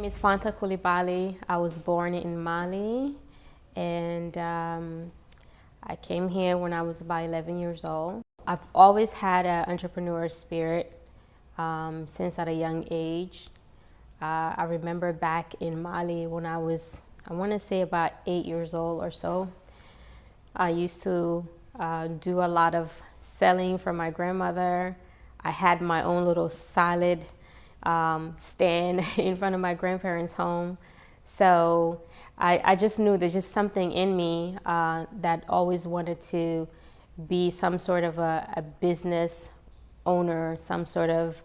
is Fanta Coulibaly. I was born in Mali, and I came here when I was about 11 years old. I've always had an entrepreneur spirit since at a young age. I remember back in Mali when I want to say about 8 years old or so. I used to do a lot of selling for my grandmother. I had my own little salad stand in front of my grandparents' home. So I just knew there's just something in me that always wanted to be some sort of a business owner, some sort of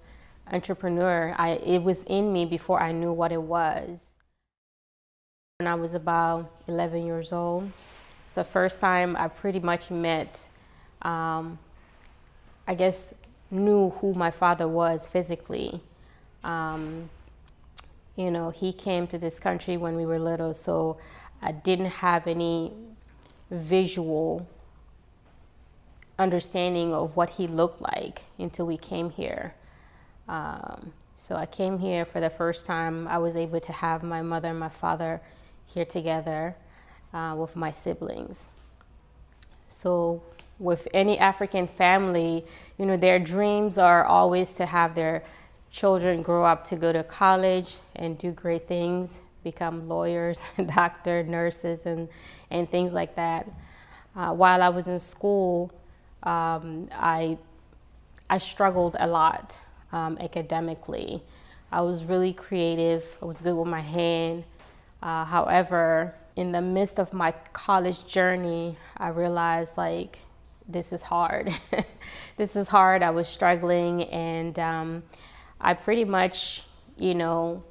entrepreneur. It was in me before I knew what it was. When I was about 11 years old, it's the first time I pretty much met, I guess, knew who my father was physically. You know, he came to this country when we were little, so I didn't have any visual understanding of what he looked like until we came here. So I came here for the first time. I was able to have my mother and my father here together with my siblings. So with any African family, you know, their dreams are always to have their children grow up to go to college and do great things, become lawyers, doctors, nurses, and things like that. While I was in school, I struggled a lot academically. I was really creative. I was good with my hand. However, in the midst of my college journey, I realized, like, this is hard. This is hard. I was struggling, and I pretty much, you know,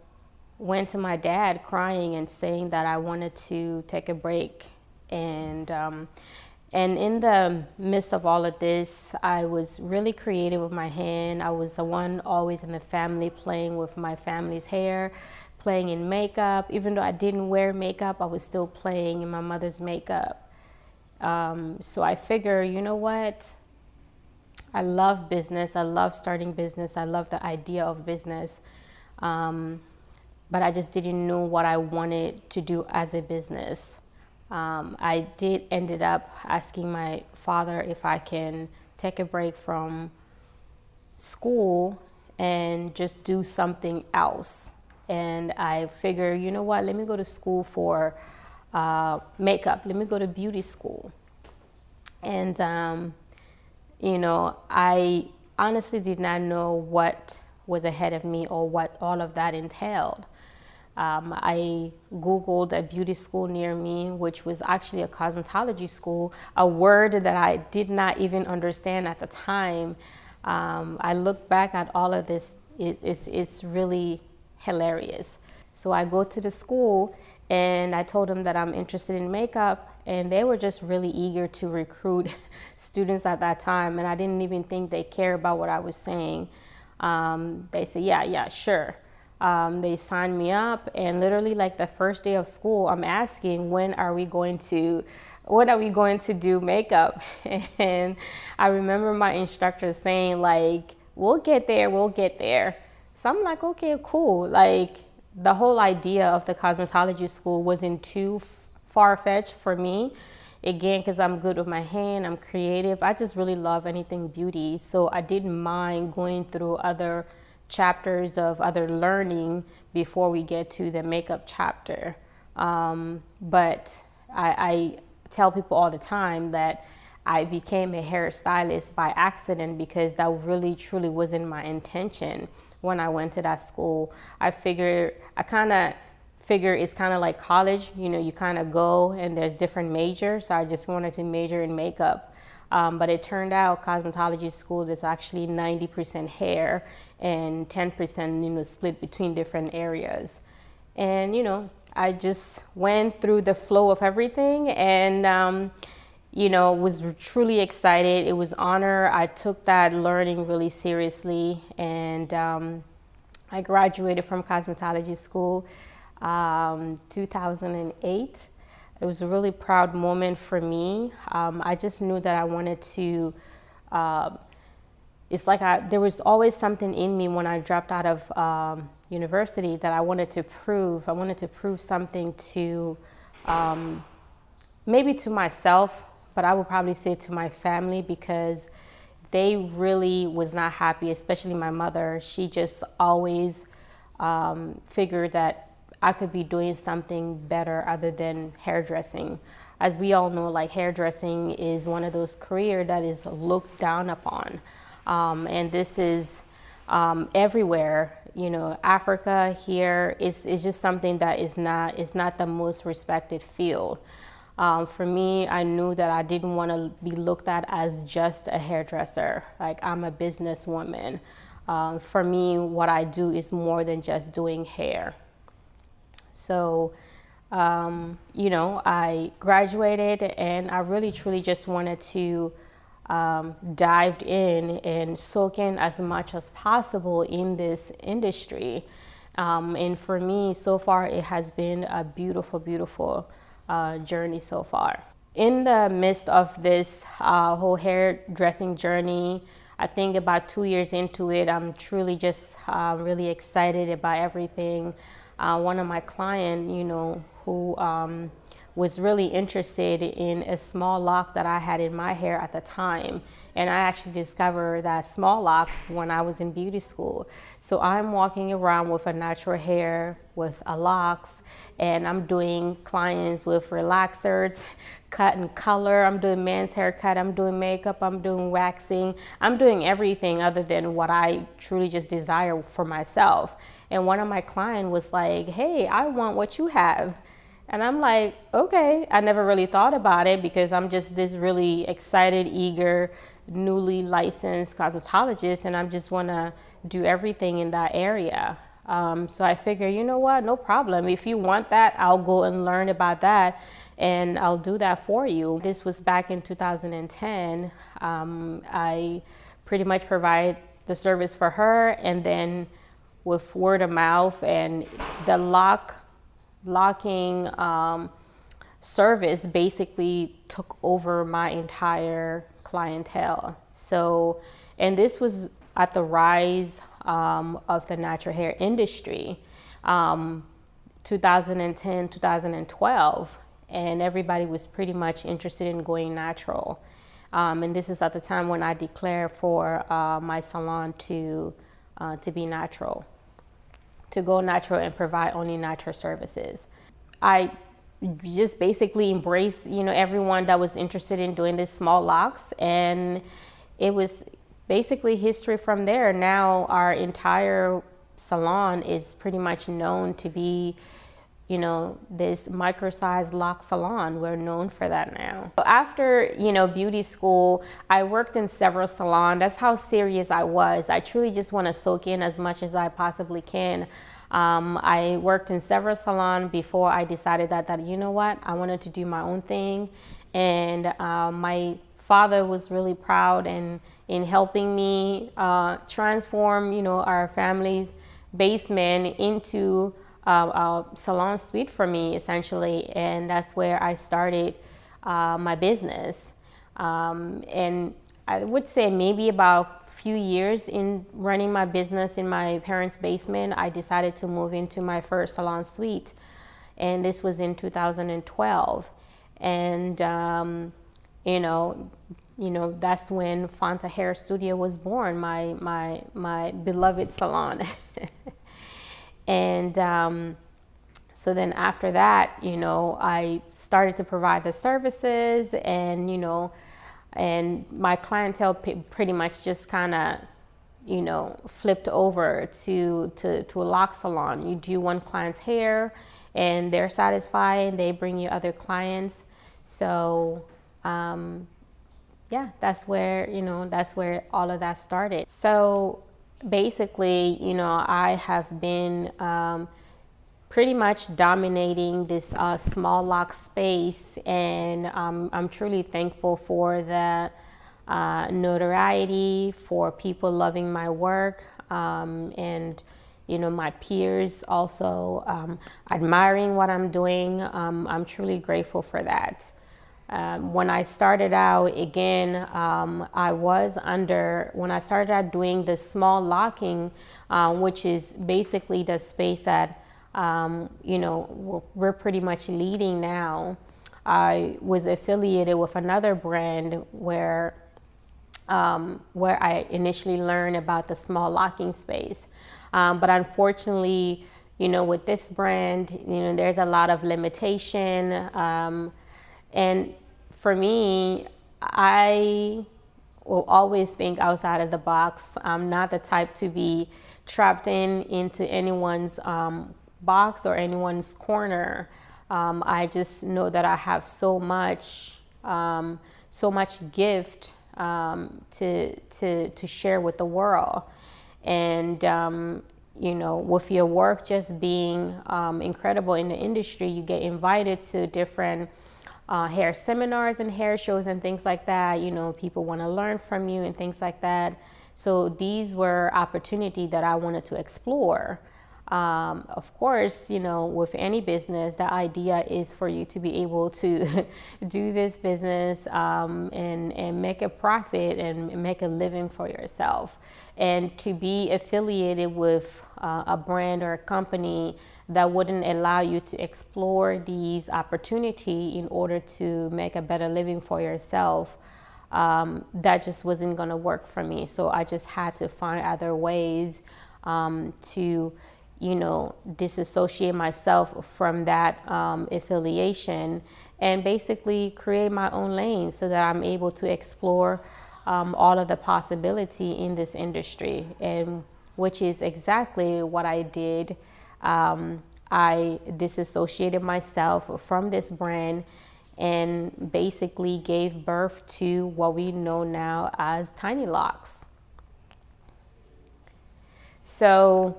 went to my dad crying and saying that I wanted to take a break. And in the midst of all of this, I was really creative with my hand. I was the one always in the family playing with my family's hair, playing in makeup. Even though I didn't wear makeup, I was still playing in my mother's makeup. So I figure, you know what? I love business. I love starting business. I love the idea of business. But I just didn't know what I wanted to do as a business. I ended up asking my father if I can take a break from school and just do something else. And I figure, you know what, let me go to school for makeup. Let me go to beauty school. And you know, I honestly did not know what was ahead of me or what all of that entailed. I Googled a beauty school near me, which was actually a cosmetology school, a word that I did not even understand at the time. I look back at all of this, it's really hilarious. So I go to the school and I told them that I'm interested in makeup, and they were just really eager to recruit students at that time, and I didn't even think they cared about what I was saying. They said, yeah, sure. They signed me up, and literally like the first day of school, I'm asking, when are we going to do makeup? And I remember my instructor saying, like, we'll get there. So I'm like, okay, cool. Like, the whole idea of the cosmetology school wasn't too far-fetched for me. Again, because I'm good with my hand, I'm creative. I just really love anything beauty. So I didn't mind going through other chapters of other learning before we get to the makeup chapter. But I tell people all the time that I became a hairstylist by accident, because that really truly wasn't my intention when I went to that school. I kind of figure it's kind of like college, you know, you kind of go and there's different majors. So I just wanted to major in makeup. But it turned out cosmetology school is actually 90% hair and 10%, you know, split between different areas. And, you know, I just went through the flow of everything, and, you know, was truly excited. It was honor. I took that learning really seriously, and I graduated from cosmetology school 2008. It was a really proud moment for me. I just knew that I wanted to, it's like there was always something in me when I dropped out of university that I wanted to prove. I wanted to prove something to maybe to myself, but I would probably say to my family, because they really was not happy, especially my mother. She just always figured that I could be doing something better other than hairdressing. As we all know, like, hairdressing is one of those careers that is looked down upon. And this is everywhere, you know, Africa here is just something that is not the most respected field. For me, I knew that I didn't want to be looked at as just a hairdresser. Like, I'm a businesswoman. For me, what I do is more than just doing hair. So, you know, I graduated, and I really truly just wanted to dive in and soak in as much as possible in this industry. And for me, so far, it has been a beautiful, beautiful journey so far. In the midst of this whole hairdressing journey, I think about 2 years into it, I'm truly just really excited about everything. One of my clients, you know, who was really interested in a small lock that I had in my hair at the time. And I actually discovered that small locks when I was in beauty school. So I'm walking around with a natural hair with a locks, and I'm doing clients with relaxers, cut and color. I'm doing men's haircut, I'm doing makeup, I'm doing waxing. I'm doing everything other than what I truly just desire for myself. And one of my clients was like, hey, I want what you have. And I'm like, okay. I never really thought about it because I'm just this really excited, eager, newly licensed cosmetologist, and I just want to do everything in that area. So I figure, you know what, no problem. If you want that, I'll go and learn about that, and I'll do that for you. This was back in 2010. I pretty much provide the service for her, and then with word of mouth and the locking service basically took over my entire clientele. So, and this was at the rise of the natural hair industry, 2010, 2012, and everybody was pretty much interested in going natural. And this is at the time when I declared for my salon to be natural, to go natural and provide only natural services. I just basically embraced, you know, everyone that was interested in doing this small locks, and it was basically history from there. Now our entire salon is pretty much known to be, you know, this micro-sized lock salon. We're known for that now. After, you know, beauty school, I worked in several salons. That's how serious I was. I truly just want to soak in as much as I possibly can. I worked in several salons before I decided that you know what, I wanted to do my own thing. And my father was really proud in helping me transform, you know, our family's basement into a salon suite for me, essentially. And that's where I started my business. And I would say maybe about few years in running my business in my parents' basement, I decided to move into my first salon suite, and this was in 2012. And you know, that's when Fanta Hair Studio was born, my beloved salon. And so then after that, you know, I started to provide the services, and you know, and my clientele pretty much just kind of, you know, flipped over to a lock salon. You do one client's hair and they're satisfied, and they bring you other clients. So yeah, that's where, you know, that's where all of that started. So basically, you know, I have been pretty much dominating this small lock space, and I'm truly thankful for the notoriety, for people loving my work, and you know, my peers also admiring what I'm doing. I'm truly grateful for that. When I started out, again, when I started out doing the small locking, which is basically the space that, we're pretty much leading now. I was affiliated with another brand where I initially learned about the small locking space. But unfortunately, with this brand, there's a lot of limitation. And for me, I will always think outside of the box. I'm not the type to be trapped into anyone's box or anyone's corner. I just know that I have so much gift to share with the world. And with your work just being incredible in the industry, you get invited to different hair seminars and hair shows and things like that. People want to learn from you and things like that. So these were opportunities that I wanted to explore. Of course, with any business, the idea is for you to be able to do this business and make a profit and make a living for yourself. And to be affiliated with a brand or a company that wouldn't allow you to explore these opportunities in order to make a better living for yourself, that just wasn't going to work for me. So I just had to find other ways to disassociate myself from that affiliation and basically create my own lane so that I'm able to explore all of the possibility in this industry, and which is exactly what I did. I disassociated myself from this brand and basically gave birth to what we know now as TINYLOCS. So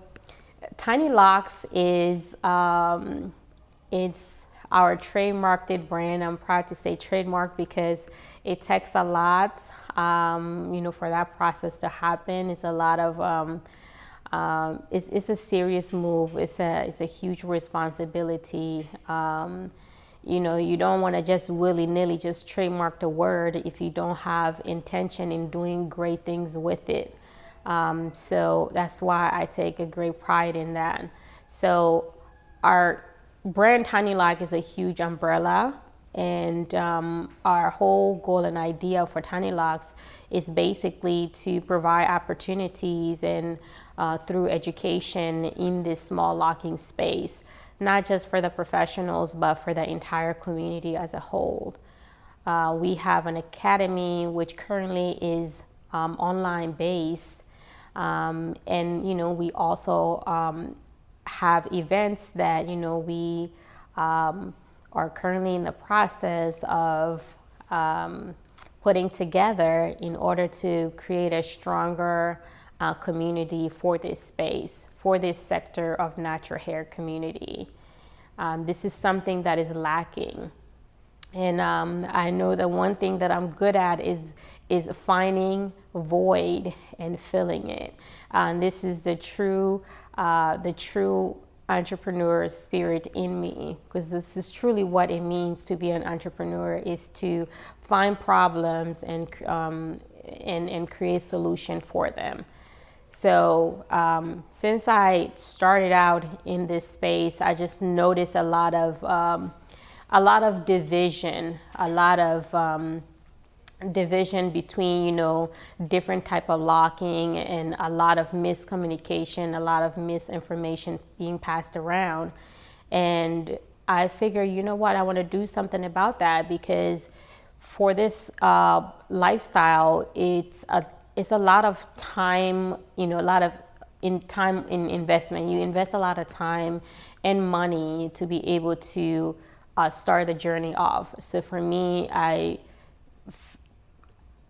TINYLOCS is it's our trademarked brand. I'm proud to say trademark because it takes a lot, for that process to happen. It's a lot of it's a serious move. It's a huge responsibility. You don't want to just willy-nilly just trademark the word if you don't have intention in doing great things with it. So that's why I take a great pride in that. So our brand TINYLOCS is a huge umbrella, and our whole goal and idea for TINYLOCS is basically to provide opportunities and through education in this small locking space, not just for the professionals, but for the entire community as a whole. We have an academy which currently is online based. And we also have events that we are currently in the process of putting together in order to create a stronger community for this space, for this sector of natural hair community. This is something that is lacking. And I know that one thing that I'm good at is finding void and filling it. This is the true entrepreneur spirit in me, because this is truly what it means to be an entrepreneur, is to find problems and create solution for them. So since I started out in this space, I just noticed a lot of division, division between, different type of locking, and a lot of miscommunication, a lot of misinformation being passed around. And I figure, what, I want to do something about that, because for this lifestyle, it's a lot of time, a lot of time in investment. You invest a lot of time and money to be able to start the journey off. So for me, I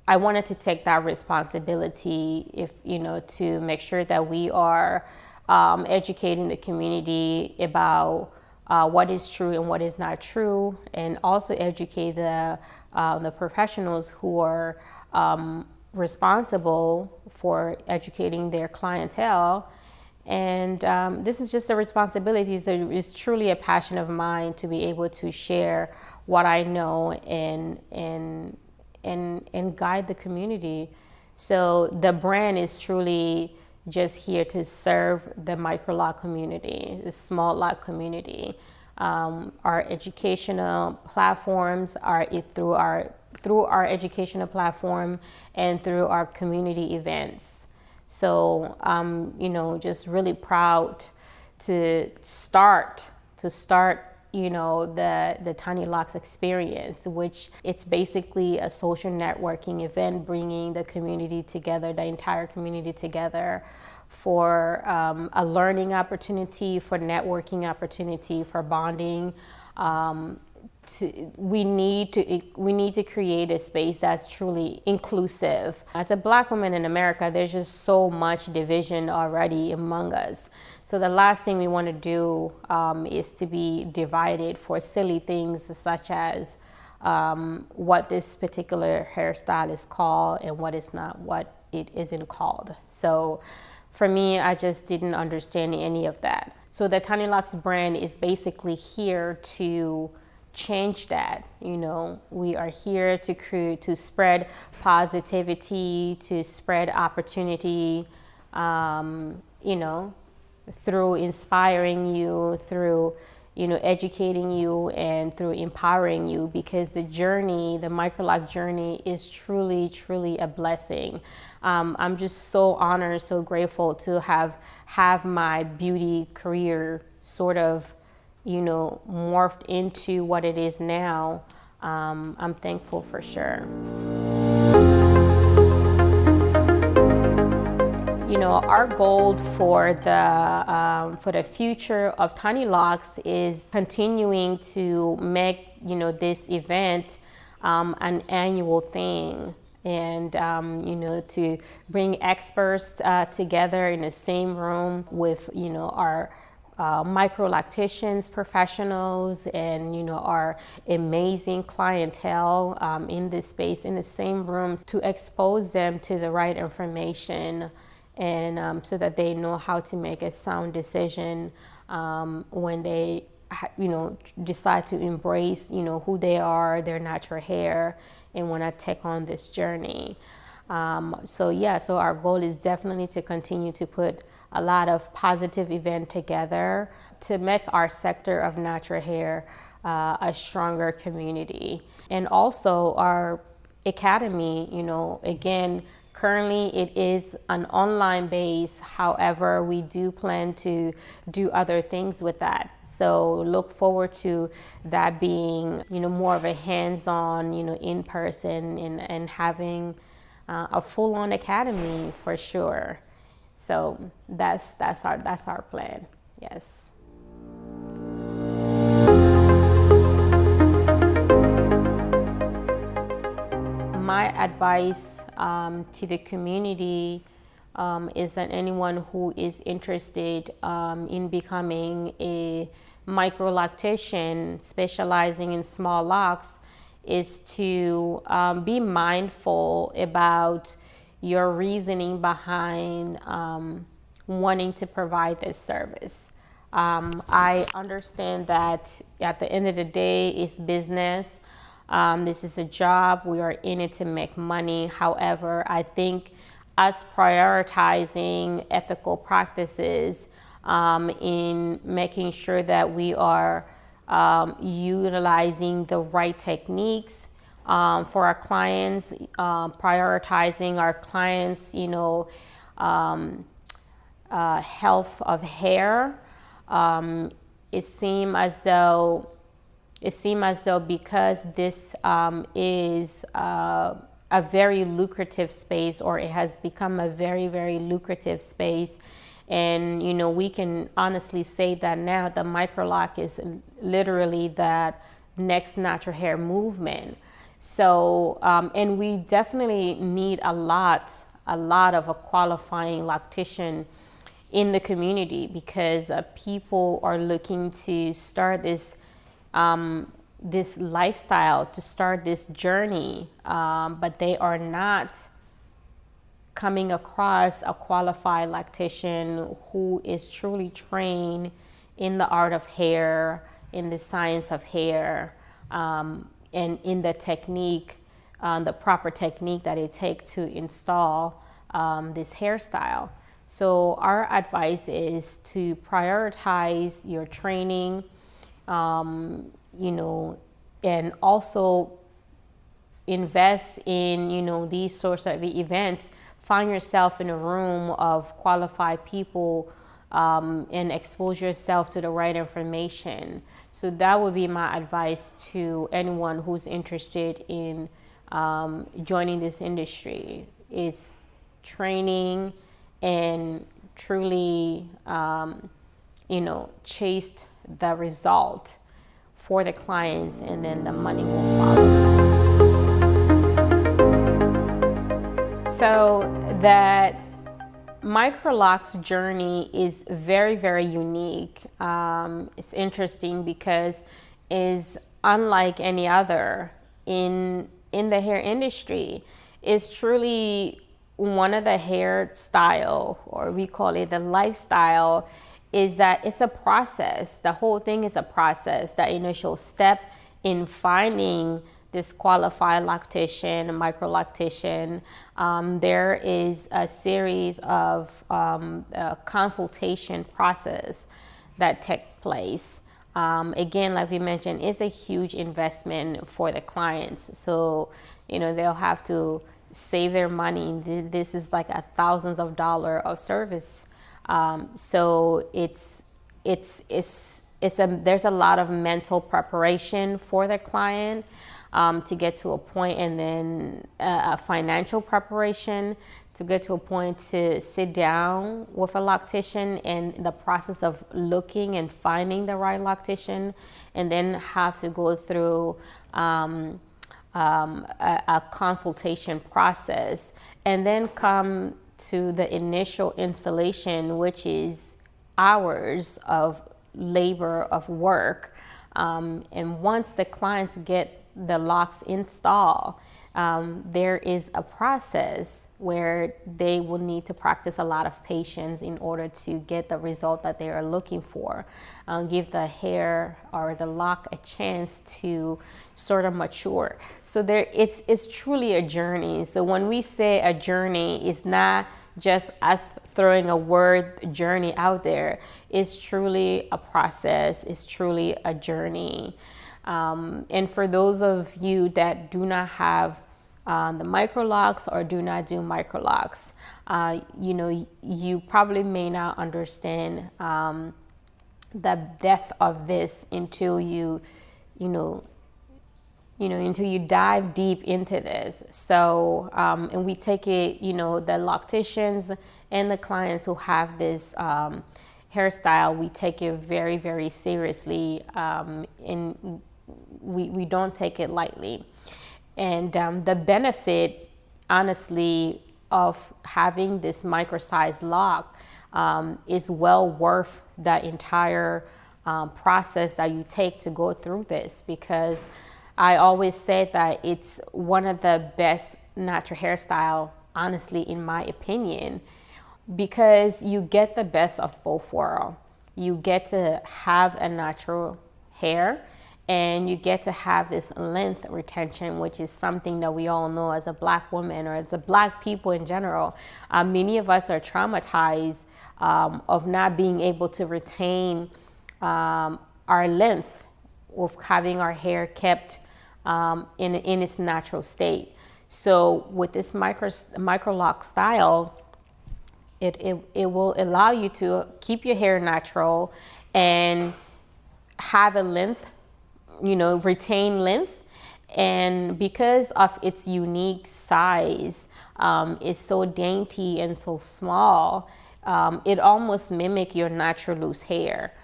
wanted to take that responsibility, to make sure that we are educating the community about what is true and what is not true, and also educate the professionals who are responsible for educating their clientele, And this is just a responsibility. It's truly a passion of mine to be able to share what I know and guide the community. So the brand is truly just here to serve the micro lock community, the small lock community. Our educational platforms are through our educational platform and through our community events. So I'm, just really proud to start, the TINYLOCS experience, which it's basically a social networking event bringing the community together, the entire community together for a learning opportunity, for networking opportunity, for bonding. We need to create a space that's truly inclusive. As a Black woman in America, there's just so much division already among us. So the last thing we want to do is to be divided for silly things such as what this particular hairstyle is called and what is not, what it isn't called. So for me, I just didn't understand any of that. So the TINYLOCS brand is basically here to change that. We are here to spread positivity, to spread opportunity, through inspiring you, through educating you, and through empowering you, because the microlock journey is truly a blessing. I'm just so honored, so grateful to have my beauty career sort of morphed into what it is now. I'm thankful for sure. Our goal for the future of TINYLOCS is continuing to make this event an annual thing, and to bring experts together in the same room with our micro-lactations professionals and our amazing clientele in this space, in the same room, to expose them to the right information, and so that they know how to make a sound decision when they decide to embrace who they are, their natural hair, and want to take on this journey. So our goal is definitely to continue to put a lot of positive events together to make our sector of natural hair a stronger community. And also our academy, again, currently it is an online base. However, we do plan to do other things with that. So look forward to that being, more of a hands-on, in person, and having a full-on academy for sure. So that's our plan. Yes. My advice to the community is that anyone who is interested in becoming a micro-lactation specializing in small locks is to be mindful about your reasoning behind wanting to provide this service. I understand that at the end of the day, it's business. This is a job. We are in it to make money. However, I think us prioritizing ethical practices in making sure that we are utilizing the right techniques for our clients, prioritizing our clients, health of hair. It seems as though because this is a very lucrative space, or it has become a very, very lucrative space. And, we can honestly say that now the microlock is literally that next natural hair movement. So, and we definitely need a lot of a qualifying lactation in the community, because people are looking to start this lifestyle, to start this journey, but they are not coming across a qualified loctician who is truly trained in the art of hair, in the science of hair, and in the technique, the proper technique that it takes to install this hairstyle. So our advice is to prioritize your training, and also invest in, these sorts of events. Find yourself in a room of qualified people, and expose yourself to the right information. So that would be my advice to anyone who's interested in joining this industry, is training and truly, chase the result for the clients, and then the money will follow. So that MicroLocks journey is very, very unique. It's interesting because it's unlike any other in the hair industry. It's truly one of the hairstyle, or we call it the lifestyle, is that it's a process. The whole thing is a process. The initial step in finding this qualified loctician, a micro-loctician, there is a series of consultation process that takes place. Again, like we mentioned, it's a huge investment for the clients. So, they'll have to save their money. This is like thousands of dollars of service. So there's a lot of mental preparation for the client to get to a point, and then a financial preparation to get to a point to sit down with a loctician, and the process of looking and finding the right loctician, and then have to go through a consultation process, and then come to the initial installation, which is hours of labor of work. And once the clients get the locks installed, there is a process where they will need to practice a lot of patience in order to get the result that they are looking for. Give the hair or the lock a chance to sort of mature. So it's truly a journey. So when we say a journey, it's not just us throwing a word journey out there. It's truly a process. It's truly a journey. And for those of you that do not have the microlocks or do not do microlocks, you probably may not understand the depth of this until until you dive deep into this. So, and we take it, the locticians and the clients who have this hairstyle, we take it very, very seriously, and we don't take it lightly. And the benefit, honestly, of having this micro-sized lock is well worth the entire process that you take to go through this, because I always say that it's one of the best natural hairstyle, honestly, in my opinion, because you get the best of both worlds. You get to have a natural hair, and you get to have this length retention, which is something that we all know as a Black woman, or as a Black people in general. Many of us are traumatized of not being able to retain our length, of having our hair kept in its natural state. So with this micro lock style, it will allow you to keep your hair natural and have a length, retain length. And because of its unique size, it's so dainty and so small, it almost mimics your natural loose hair,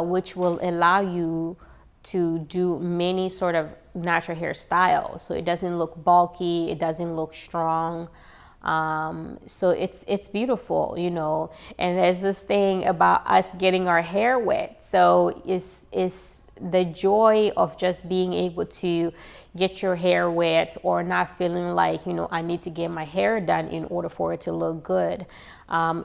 which will allow you to do many sort of natural hairstyles. So it doesn't look bulky, it doesn't look strong. So it's beautiful, And there's this thing about us getting our hair wet. So it's the joy of just being able to get your hair wet, or not feeling like, you know, I need to get my hair done in order for it to look good,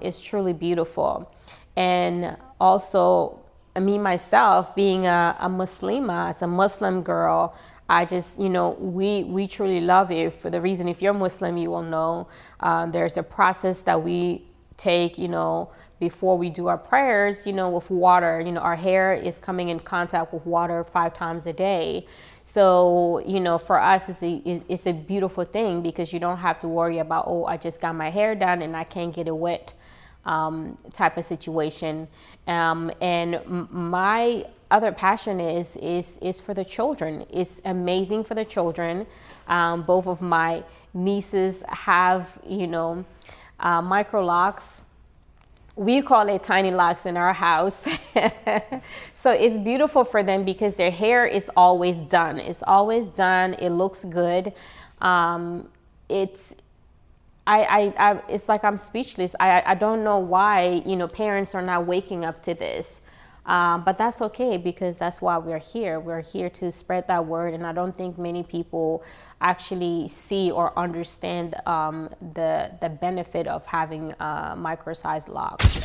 is truly beautiful. And also, me myself being a Muslima, as a Muslim girl, I just, you know, we truly love it. For the reason, if you're Muslim, you will know there's a process that we take, you know, before we do our prayers, you know, with water. You know, our hair is coming in contact with water 5 times a day. So, you know, for us, it's a beautiful thing, because you don't have to worry about, oh, I just got my hair done and I can't get it wet, type of situation. And my other passion is for the children. It's amazing for the children. Both of my nieces have, you know, micro locks. We call it tiny locks in our house. So it's beautiful for them, because their hair is always done. It's always done. It looks good. It's like I'm speechless. I don't know why, you know, parents are not waking up to this. But that's okay, because that's why we're here. We're here to spread that word. And I don't think many people actually see or understand the benefit of having micro-sized locks.